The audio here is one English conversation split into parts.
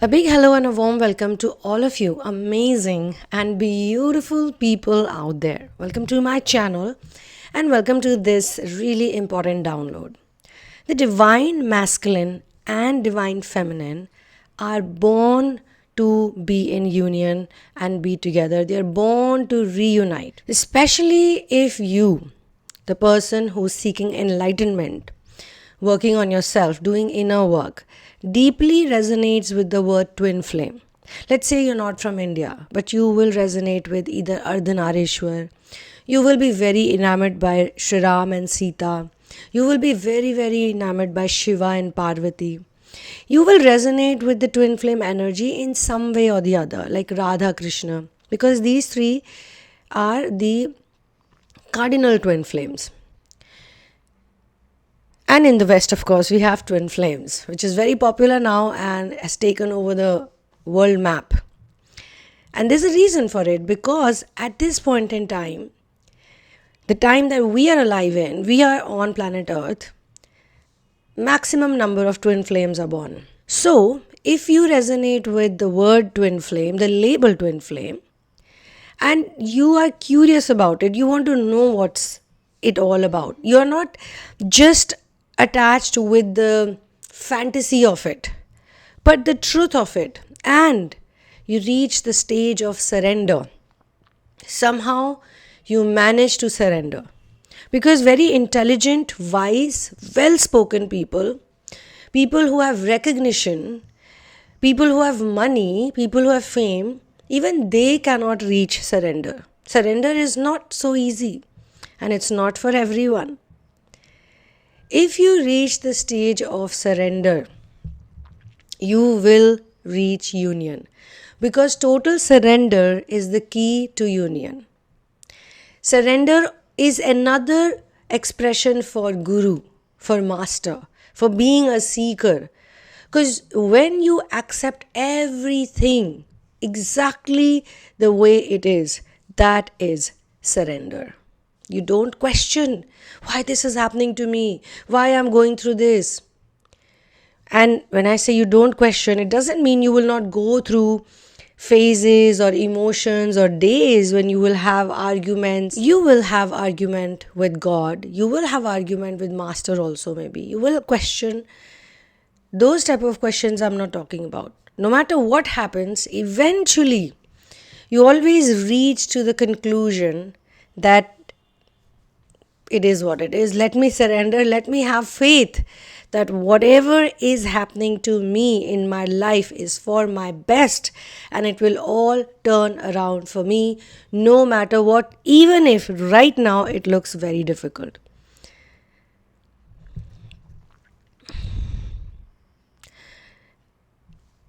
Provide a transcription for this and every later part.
A big hello and a warm welcome to all of you amazing and beautiful people out there. Welcome to my channel and welcome to this really important download. The divine masculine and divine feminine are born to be in union and be together. They are born to reunite. Especially if you, the person who's seeking enlightenment, working on yourself, doing inner work, deeply resonates with the word twin flame. Let's say you're not from India, but you will resonate with either Ardhanarishwar. You will be very enamored by Shri Ram and Sita. You will be very, very enamored by Shiva and Parvati. You will resonate with the twin flame energy in some way or the other, like Radha Krishna, because these three are the cardinal twin flames. And in the West, of course, we have twin flames, which is very popular now and has taken over the world map. And there's a reason for it, because at this point in time, the time that we are alive in, we are on planet Earth, maximum number of twin flames are born. So, if you resonate with the word twin flame, the label twin flame, and you are curious about it, you want to know what's it all about. You're not just attached with the fantasy of it, but the truth of it, and you reach the stage of surrender. Somehow you manage to surrender, because very intelligent, wise, well-spoken people who have recognition, people who have money, people who have fame, even they cannot reach surrender. Surrender is not so easy, and it's not for everyone. If you reach the stage of surrender, you will reach union, because total surrender is the key to union. Surrender is another expression for guru, for master, for being a seeker. Because when you accept everything exactly the way it is, that is surrender. You don't question why this is happening to me, why I'm going through this. And when I say you don't question, it doesn't mean you will not go through phases or emotions or days when you will have arguments. You will have argument with God. You will have argument with Master also maybe. You will question. Those type of questions I'm not talking about. No matter what happens, eventually you always reach to the conclusion that it is what it is. Let me surrender. Let me have faith that whatever is happening to me in my life is for my best, and it will all turn around for me no matter what, even if right now it looks very difficult.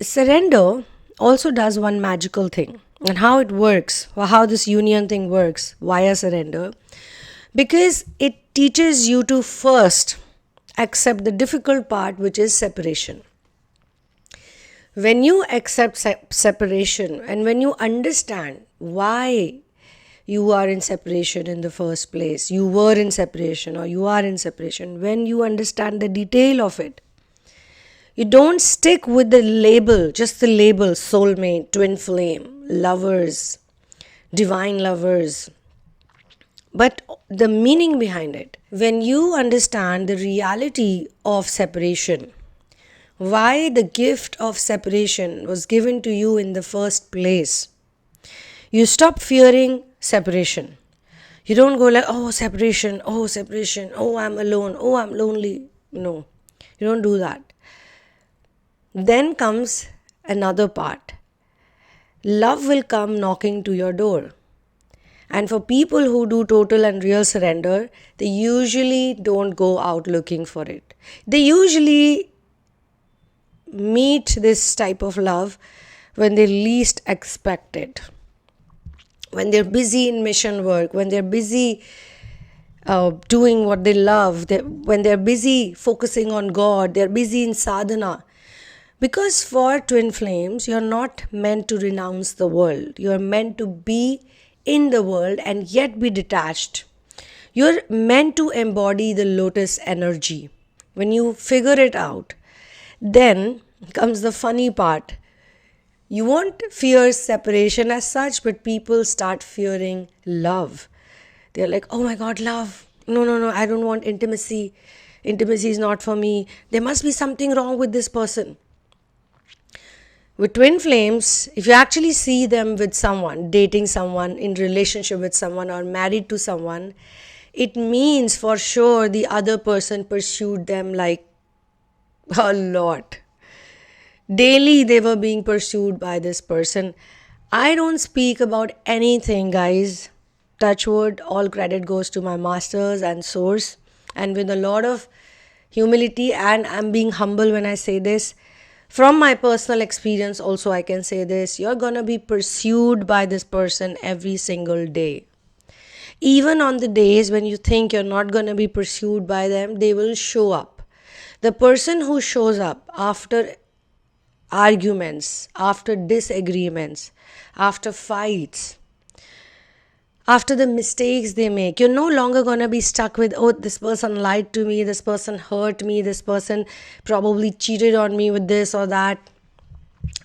Surrender also does one magical thing, and how it works, or how this union thing works via surrender, because it teaches you to first accept the difficult part, which is separation. When you accept separation, and when you understand why you are in separation in the first place, you were in separation or you are in separation, when you understand the detail of it, you don't stick with the label, just the label, soulmate, twin flame, lovers, divine lovers, but the meaning behind it. When you understand the reality of separation, why the gift of separation was given to you in the first place, you stop fearing separation. You don't go like, oh separation, oh I'm alone, oh I'm lonely. No, you don't do that. Then comes another part. Love will come knocking to your door. And for people who do total and real surrender, they usually don't go out looking for it. They usually meet this type of love when they least expect it. When they're busy in mission work, when they're busy doing what they love, when they're busy focusing on God, they're busy in sadhana. Because for twin flames, you're not meant to renounce the world. You're meant to be in the world and yet be detached. You're meant to embody the lotus energy. When you figure it out, then comes the funny part. You won't fear separation as such, but people start fearing love. They're like, oh my God, love. No, no, no, I don't want intimacy. Intimacy is not for me. There must be something wrong with this person. With twin flames, if you actually see them with someone, dating someone, in relationship with someone, or married to someone, it means for sure the other person pursued them like a lot. Daily they were being pursued by this person. I don't speak about anything, guys. Touch wood, all credit goes to my masters and source. And with a lot of humility, and I'm being humble when I say this, from my personal experience also I can say this, you're gonna be pursued by this person every single day. Even on the days when you think you're not gonna be pursued by them, they will show up. The person who shows up after arguments, after disagreements, after fights, after the mistakes they make, you're no longer going to be stuck with, oh, this person lied to me, this person hurt me, this person probably cheated on me with this or that.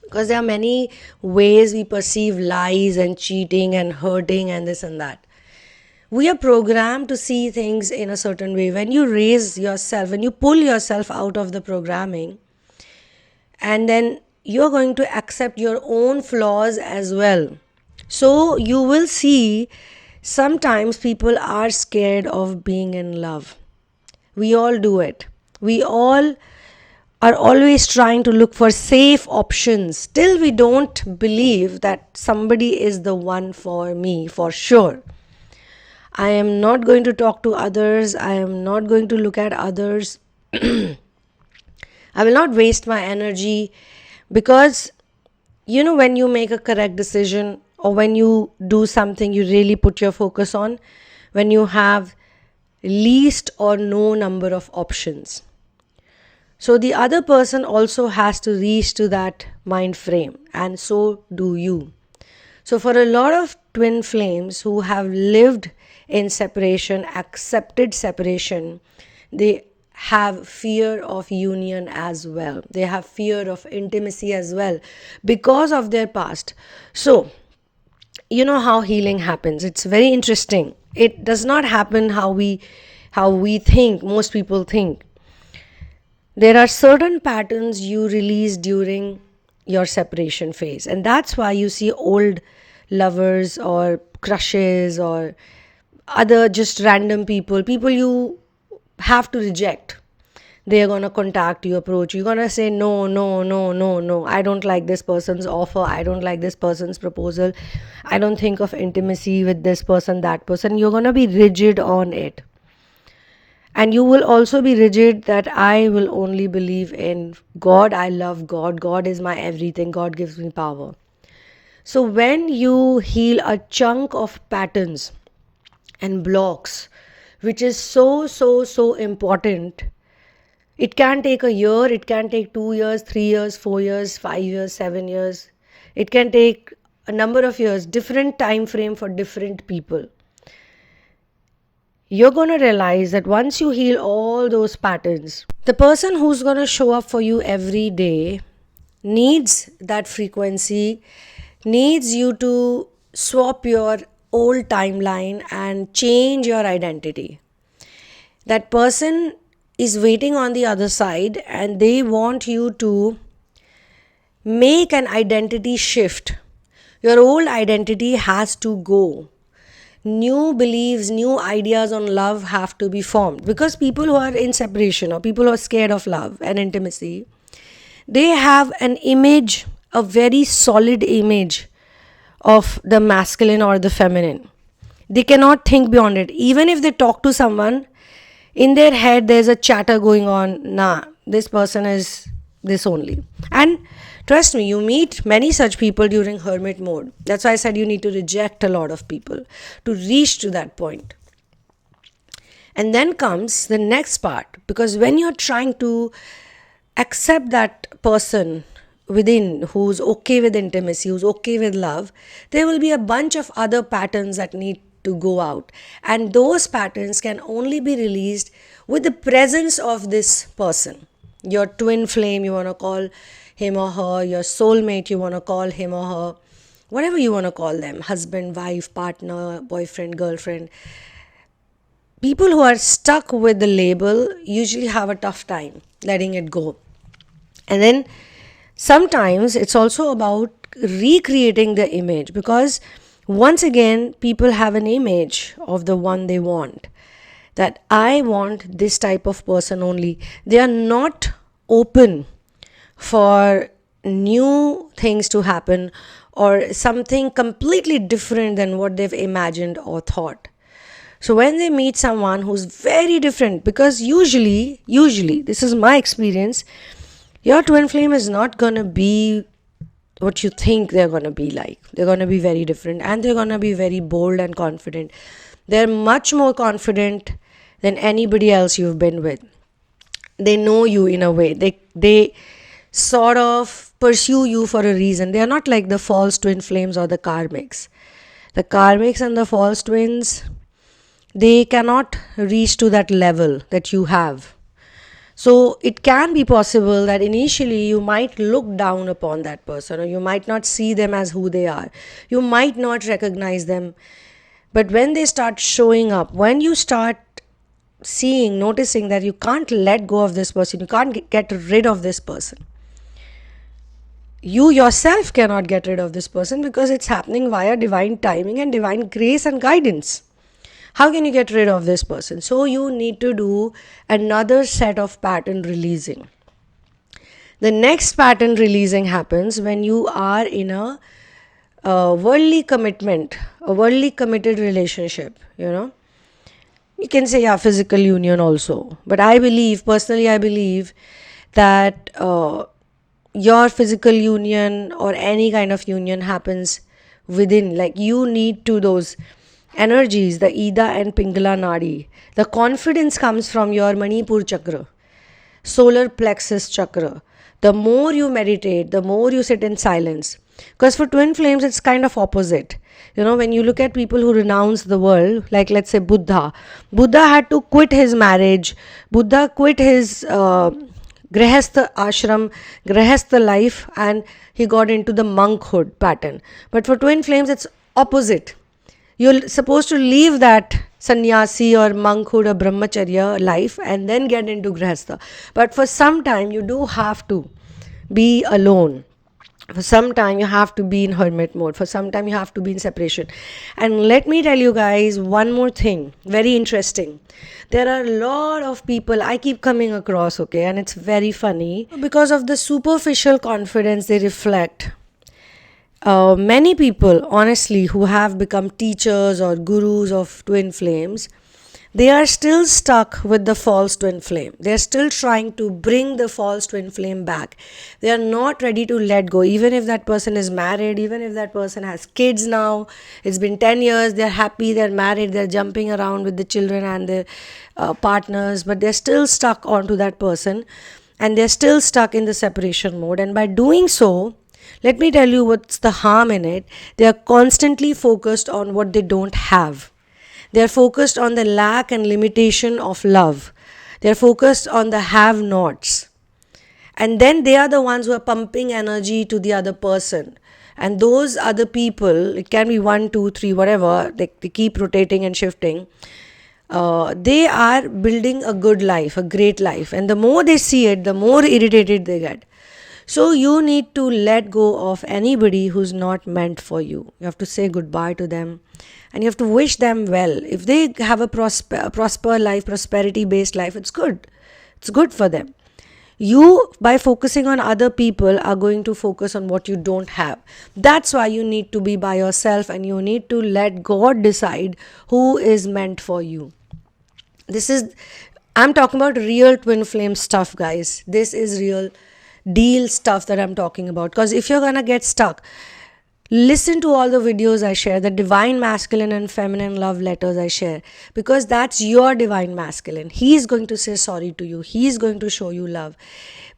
Because there are many ways we perceive lies and cheating and hurting and this and that. We are programmed to see things in a certain way. When you raise yourself, when you pull yourself out of the programming, and then you're going to accept your own flaws as well. So you will see sometimes people are scared of being in love. We all do it. We all are always trying to look for safe options till we don't believe that somebody is the one for me for sure. I am not going to talk to others. I am not going to look at others. I will not waste my energy, because when you make a correct decision, or when you do something you really put your focus on, when you have least or no number of options. So the other person also has to reach to that mind frame, and so do you. So for a lot of twin flames who have lived in separation, accepted separation, they have fear of union as well. They have fear of intimacy as well because of their past. So, you know how healing happens. It's very interesting. It does not happen how we think, most people think. There are certain patterns you release during your separation phase, and that's why you see old lovers or crushes or other just random people you have to reject. They are going to contact you, approach you. You're going to say, no, no, no, no, no. I don't like this person's offer. I don't like this person's proposal. I don't think of intimacy with this person, that person. You're going to be rigid on it. And you will also be rigid that I will only believe in God. I love God. God is my everything. God gives me power. So when you heal a chunk of patterns and blocks, which is so important, it can take a year, it can take 2 years, 3 years, 4 years, 5 years, 7 years. It can take a number of years, different time frame for different people. You're going to realize that once you heal all those patterns, the person who's going to show up for you every day needs that frequency, needs you to swap your old timeline and change your identity. That person is waiting on the other side, and they want you to make an identity shift. Your old identity has to go. New beliefs, new ideas on love have to be formed, because people who are in separation or people who are scared of love and intimacy, they have an image, a very solid image of the masculine or the feminine. They cannot think beyond it. Even if they talk to someone, in their head there's a chatter going on, nah, this person is this only. And trust me, you meet many such people during hermit mode. That's why I said you need to reject a lot of people to reach to that point. And then comes the next part, because when you're trying to accept that person within who's okay with intimacy, who's okay with love, there will be a bunch of other patterns that need to go out. And those patterns can only be released with the presence of this person. Your twin flame, you want to call him or her, your soulmate, you want to call him or her, whatever you want to call them, husband, wife, partner, boyfriend, girlfriend. People who are stuck with the label usually have a tough time letting it go. And then sometimes it's also about recreating the image, because once again, people have an image of the one they want. That I want this type of person only. They are not open for new things to happen or something completely different than what they've imagined or thought. So when they meet someone who's very different, because usually, this is my experience, your twin flame is not going to be what you think they're going to be like. They're going to be very different, and they're going to be very bold and confident. They're much more confident than anybody else you've been with. They know you in a way. They sort of pursue you for a reason. They are not like the false twin flames or the karmics. The karmics and the false twins, they cannot reach to that level that you have. So it can be possible that initially you might look down upon that person, or you might not see them as who they are. You might not recognize them. But when they start showing up, when you start noticing that you can't let go of this person, you can't get rid of this person. You yourself cannot get rid of this person because it's happening via divine timing and divine grace and guidance. How can you get rid of this person? So you need to do another set of pattern releasing. The next pattern releasing happens when you are in a worldly commitment, a worldly committed relationship, You can say, physical union also. But personally I believe that your physical union or any kind of union happens within. Like you need to those energies, the Ida and Pingala Nadi. The confidence comes from your Manipur chakra, solar plexus chakra. The more you meditate, the more you sit in silence. Because for twin flames, it's kind of opposite. When you look at people who renounce the world, like let's say Buddha had to quit his marriage. Buddha quit his grihastha ashram, grihastha life, and he got into the monkhood pattern. But for twin flames, it's opposite. You're supposed to leave that sannyasi or monkhood or brahmacharya life and then get into grihastha. But for some time, you do have to be alone. For some time, you have to be in hermit mode. For some time, you have to be in separation. And let me tell you guys one more thing, very interesting. There are a lot of people I keep coming across, and it's very funny. Because of the superficial confidence they reflect, many people, honestly, who have become teachers or gurus of twin flames, they are still stuck with the false twin flame. They are still trying to bring the false twin flame back. They are not ready to let go. Even if that person is married, even if that person has kids now, it's been 10 years, they're happy, they're married, they're jumping around with the children and their partners, but they're still stuck onto that person, and they're still stuck in the separation mode. And by doing so, let me tell you what's the harm in it. They are constantly focused on what they don't have. They are focused on the lack and limitation of love. They are focused on the have-nots. And then they are the ones who are pumping energy to the other person. And those other people, it can be 1, 2, 3, whatever, they keep rotating and shifting. They are building a good life, a great life. And the more they see it, the more irritated they get. So you need to let go of anybody who's not meant for you. You have to say goodbye to them, and you have to wish them well. If they have a prosper life, prosperity-based life, it's good. It's good for them. You, by focusing on other people, are going to focus on what you don't have. That's why you need to be by yourself, and you need to let God decide who is meant for you. I'm talking about real twin flame stuff, guys. This is real deal stuff that I'm talking about. Because if you're gonna get stuck, listen to all the videos I share, the divine masculine and feminine love letters I share, because that's your divine masculine. He's going to say sorry to you. He's going to show you love.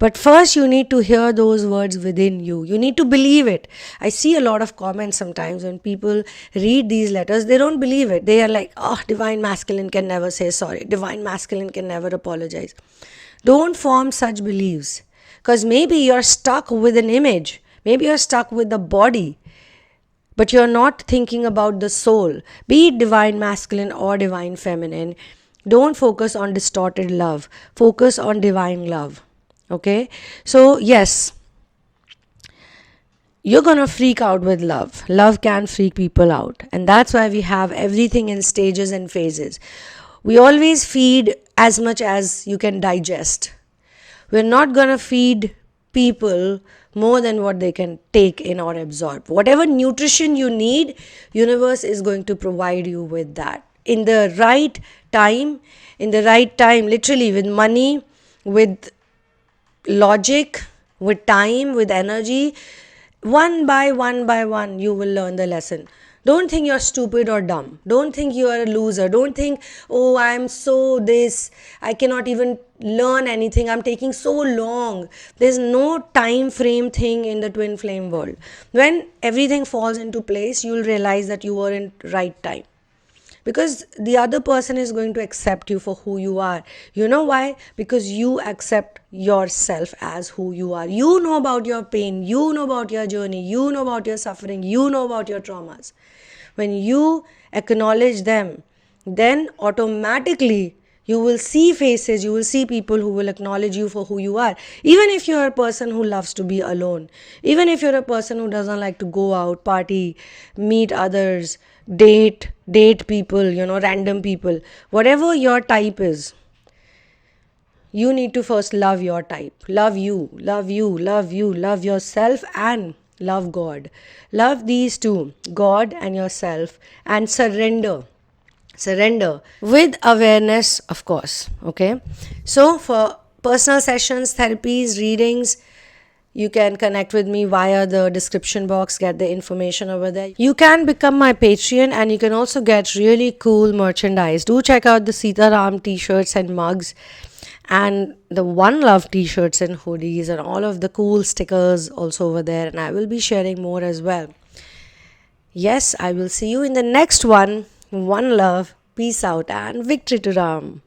But first you need to hear those words within you. You need to believe it. I see a lot of comments sometimes when people read these letters, they don't believe it. They are like, divine masculine can never say sorry. Divine masculine can never apologize. Don't form such beliefs. Because maybe you're stuck with an image, maybe you're stuck with the body, but you're not thinking about the soul. Be it divine masculine or divine feminine, don't focus on distorted love, focus on divine love. Okay, so yes, you're gonna freak out with love. Love can freak people out, and that's why we have everything in stages and phases. We always feed as much as you can digest. We're not gonna feed people more than what they can take in or absorb. Whatever nutrition you need, universe is going to provide you with that in the right time, literally, with money, with logic, with time, with energy. One by one, you will learn the lesson. Don't think you're stupid or dumb. Don't think you are a loser. Don't think, oh, I'm so this, I cannot even learn anything, I'm taking so long. There's no time frame thing in the twin flame world. When everything falls into place, you'll realize that you were in right time. Because the other person is going to accept you for who you are. You know why? Because you accept yourself as who you are. You know about your pain. You know about your journey. You know about your suffering. You know about your traumas. When you acknowledge them, then automatically you will see faces, you will see people who will acknowledge you for who you are. Even if you're a person who loves to be alone, even if you're a person who doesn't like to go out, party, meet others, date people, random people, whatever your type is, you need to first love your type. Love you, love yourself, and love God. Love these two, God and yourself, and surrender with awareness, of course. Okay, so for personal sessions, therapies, readings, you can connect with me via the description box, get the information over there. You can become my Patreon, and you can also get really cool merchandise. Do check out the Sita Ram t-shirts and mugs, and the One Love t-shirts and hoodies, and all of the cool stickers also over there, and I will be sharing more as well. Yes, I will see you in the next one. One love, peace out, and victory to Ram.